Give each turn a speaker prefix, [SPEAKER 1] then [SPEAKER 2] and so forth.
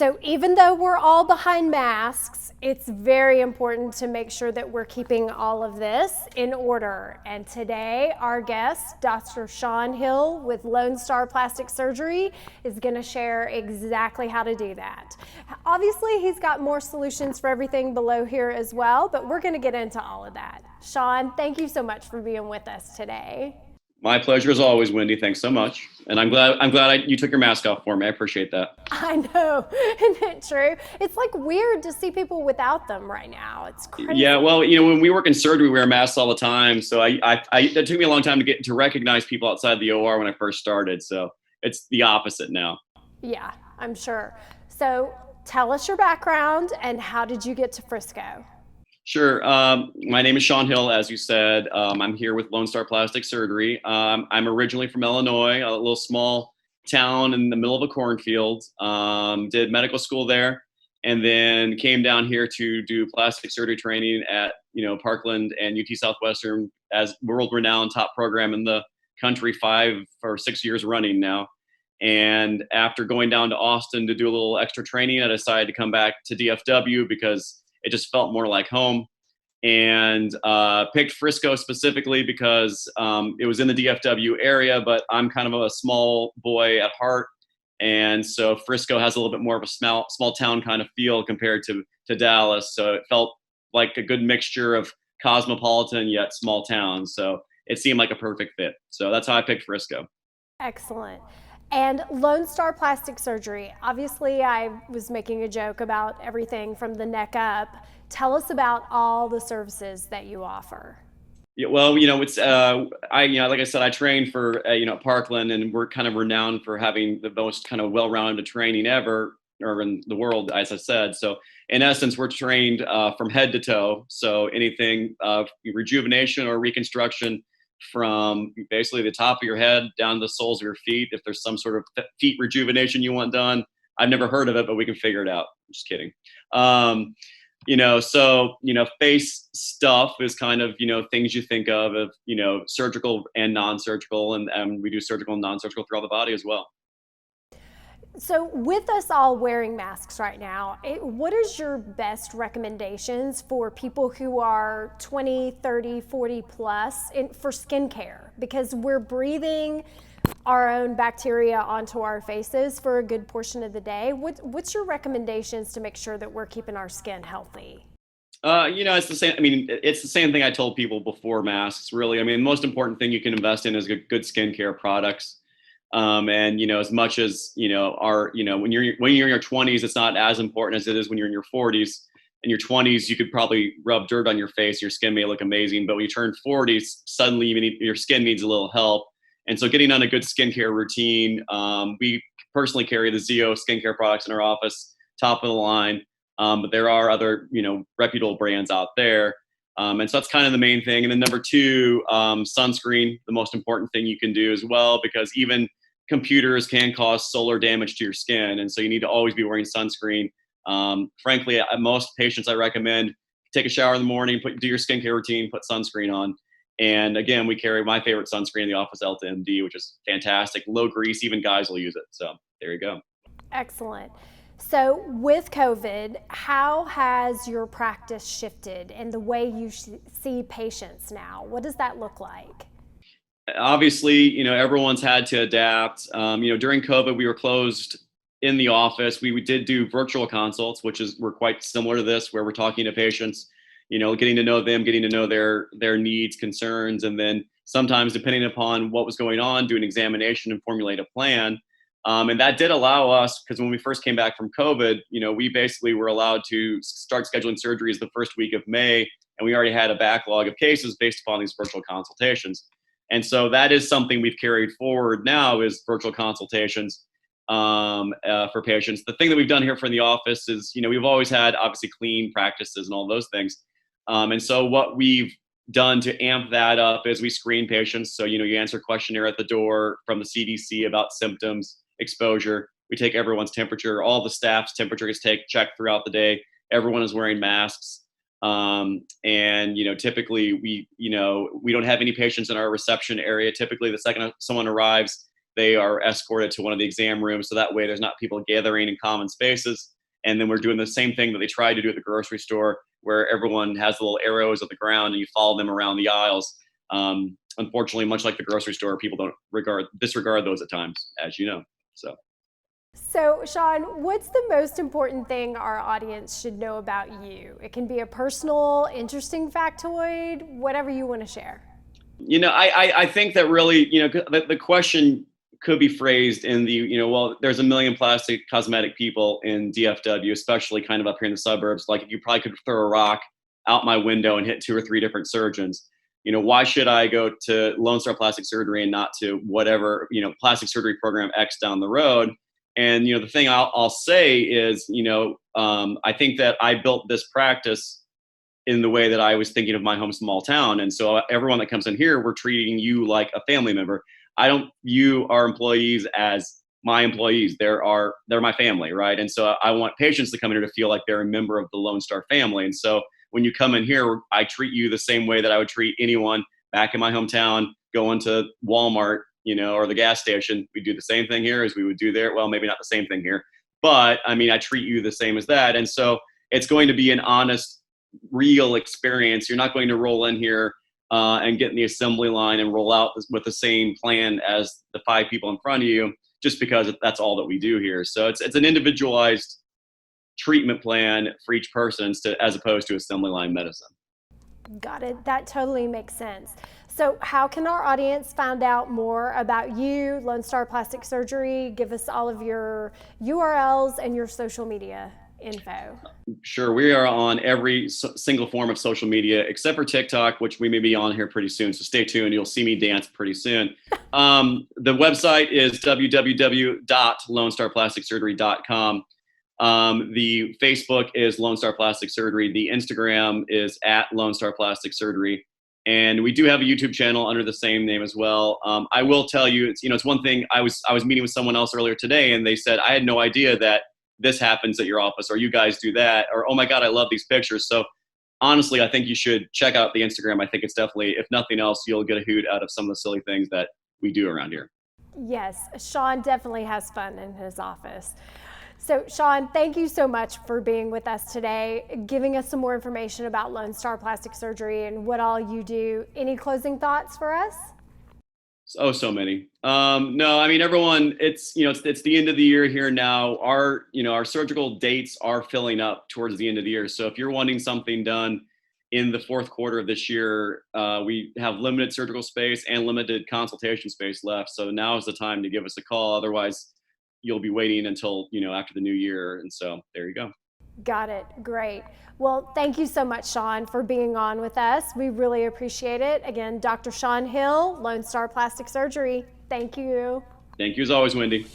[SPEAKER 1] So even though we're all behind masks, it's very important to make sure that we're keeping all of this in order. And today, our guest, Dr. Sean Hill with Lone Star Plastic Surgery, is going to share exactly how to do that. Obviously, he's got more solutions for everything below here as well, but we're going to get into all of that. Sean, thank you so much for being with us today.
[SPEAKER 2] My pleasure as always, Wendy. Thanks so much. And I'm glad you took your mask off for me. I appreciate that.
[SPEAKER 1] I know. Isn't it true? It's like weird to see people without them right now. It's crazy.
[SPEAKER 2] Yeah, well, when we work in surgery, we wear masks all the time. So it took me a long time to recognize people outside the OR when I first started. So it's the opposite now.
[SPEAKER 1] Yeah, I'm sure. So tell us your background and how did you get to Frisco?
[SPEAKER 2] Sure. My name is Sean Hill, as you said. I'm here with Lone Star Plastic Surgery. I'm originally from Illinois, a little small town in the middle of a cornfield. Did medical school there, and then came down here to do plastic surgery training at Parkland and UT Southwestern as world-renowned top program in the country 5 or 6 years running now. And after going down to Austin to do a little extra training, I decided to come back to DFW because it just felt more like home, and picked Frisco specifically because it was in the DFW area, but I'm kind of a small boy at heart. And so Frisco has a little bit more of a small town kind of feel compared to Dallas. So it felt like a good mixture of cosmopolitan yet small town. So it seemed like a perfect fit. So that's how I picked Frisco.
[SPEAKER 1] Excellent. And Lone Star Plastic Surgery, obviously I was making a joke about everything from the neck up. Tell us about all the services that you offer.
[SPEAKER 2] Yeah, well, it's like I said, I trained for Parkland, and we're kind of renowned for having the most kind of well-rounded training ever, or in the world, as I said. So in essence, we're trained from head to toe. So anything rejuvenation or reconstruction from basically the top of your head down to the soles of your feet. If there's some sort of feet rejuvenation you want done, I've never heard of it, but we can figure it out. I'm just kidding. Face stuff is kind of, things you think of, surgical and non-surgical, and we do surgical and non-surgical throughout the body as well.
[SPEAKER 1] So with us all wearing masks right now, what is your best recommendations for people who are 20, 30, 40 plus for skincare? Because we're breathing our own bacteria onto our faces for a good portion of the day. What's your recommendations to make sure that we're keeping our skin healthy?
[SPEAKER 2] It's the same. I mean, it's the same thing I told people before masks, really. I mean, the most important thing you can invest in is good skincare products. And as much as when you're in your 20s, it's not as important as it is when you're in your 40s. In your 20s, you could probably rub dirt on your face, your skin may look amazing, but when you turn 40s, suddenly your skin needs a little help. And so getting on a good skincare routine, we personally carry the Zeo skincare products in our office, top of the line, but there are other reputable brands out there. And so that's kind of the main thing. And then number 2, sunscreen, the most important thing you can do as well, because even computers can cause solar damage to your skin. And so you need to always be wearing sunscreen. Frankly, most patients I recommend take a shower in the morning, do your skincare routine, put sunscreen on. And again, we carry my favorite sunscreen in the office, Elta MD, which is fantastic. Low grease, even guys will use it. So there you go.
[SPEAKER 1] Excellent. So with COVID, how has your practice shifted and the way you see patients now? What does that look like?
[SPEAKER 2] Obviously, everyone's had to adapt. During COVID, we were closed in the office. We did do virtual consults, were quite similar to this, where we're talking to patients, getting to know them, getting to know their needs, concerns, and then sometimes, depending upon what was going on, do an examination and formulate a plan. And that did allow us, because when we first came back from COVID, we basically were allowed to start scheduling surgeries the first week of May, and we already had a backlog of cases based upon these virtual consultations. And so that is something we've carried forward now, is virtual consultations for patients. The thing that we've done here for the office is, we've always had obviously clean practices and all those things. And so what we've done to amp that up is we screen patients. So, you answer a questionnaire at the door from the CDC about symptoms, exposure. We take everyone's temperature. All the staff's temperature gets checked throughout the day. Everyone is wearing masks. And typically we don't have any patients in our reception area. Typically the second someone arrives, they are escorted to one of the exam rooms. So that way there's not people gathering in common spaces. And then we're doing the same thing that they try to do at the grocery store, where everyone has the little arrows at the ground and you follow them around the aisles. Unfortunately, much like the grocery store, people don't disregard those at times, as you know.
[SPEAKER 1] So, Sean, what's the most important thing our audience should know about you? It can be a personal, interesting factoid, whatever you want to share.
[SPEAKER 2] I think that really, the question could be phrased in the, well, there's a million plastic cosmetic people in DFW, especially kind of up here in the suburbs. Like, you probably could throw a rock out my window and hit 2 or 3 different surgeons. Why should I go to Lone Star Plastic Surgery and not to whatever, plastic surgery program X down the road? And, the thing I'll say is, I think that I built this practice in the way that I was thinking of my home small town. And so everyone that comes in here, we're treating you like a family member. I don't view our employees as my employees. They're my family, right? And so I want patients to come in here to feel like they're a member of the Lone Star family. And so when you come in here, I treat you the same way that I would treat anyone back in my hometown going to Walmart, or the gas station. We do the same thing here as we would do there. Well, maybe not the same thing here, but I mean, I treat you the same as that. And so it's going to be an honest, real experience. You're not going to roll in here and get in the assembly line and roll out with the same plan as the 5 people in front of you, just because that's all that we do here. So it's an individualized treatment plan for each person as opposed to assembly line medicine.
[SPEAKER 1] Got it. That totally makes sense. So how can our audience find out more about you, Lone Star Plastic Surgery? Give us all of your URLs and your social media info.
[SPEAKER 2] Sure. We are on every single form of social media except for TikTok, which we may be on here pretty soon. So stay tuned. You'll see me dance pretty soon. The website is www.lonestarplasticsurgery.com. The Facebook is Lone Star Plastic Surgery. The Instagram is @Lone Star Plastic Surgery. And we do have a YouTube channel under the same name as well. I will tell you, it's one thing. I was meeting with someone else earlier today, and they said, I had no idea that this happens at your office, or you guys do that, or, oh my God, I love these pictures. So honestly, I think you should check out the Instagram. I think it's definitely, if nothing else, you'll get a hoot out of some of the silly things that we do around here.
[SPEAKER 1] Yes, Sean definitely has fun in his office. So Sean, thank you so much for being with us today, giving us some more information about Lone Star Plastic Surgery and what all you do. Any closing thoughts for us?
[SPEAKER 2] Oh, so many. No, I mean, everyone, it's the end of the year here now. Our surgical dates are filling up towards the end of the year. So if you're wanting something done in the 4th quarter of this year, we have limited surgical space and limited consultation space left. So now is the time to give us a call. Otherwise, you'll be waiting until, after the new year. And so there you go.
[SPEAKER 1] Got it. Great. Well, thank you so much, Sean, for being on with us. We really appreciate it. Again, Dr. Sean Hill, Lone Star Plastic Surgery. Thank you.
[SPEAKER 2] Thank you as always, Wendy.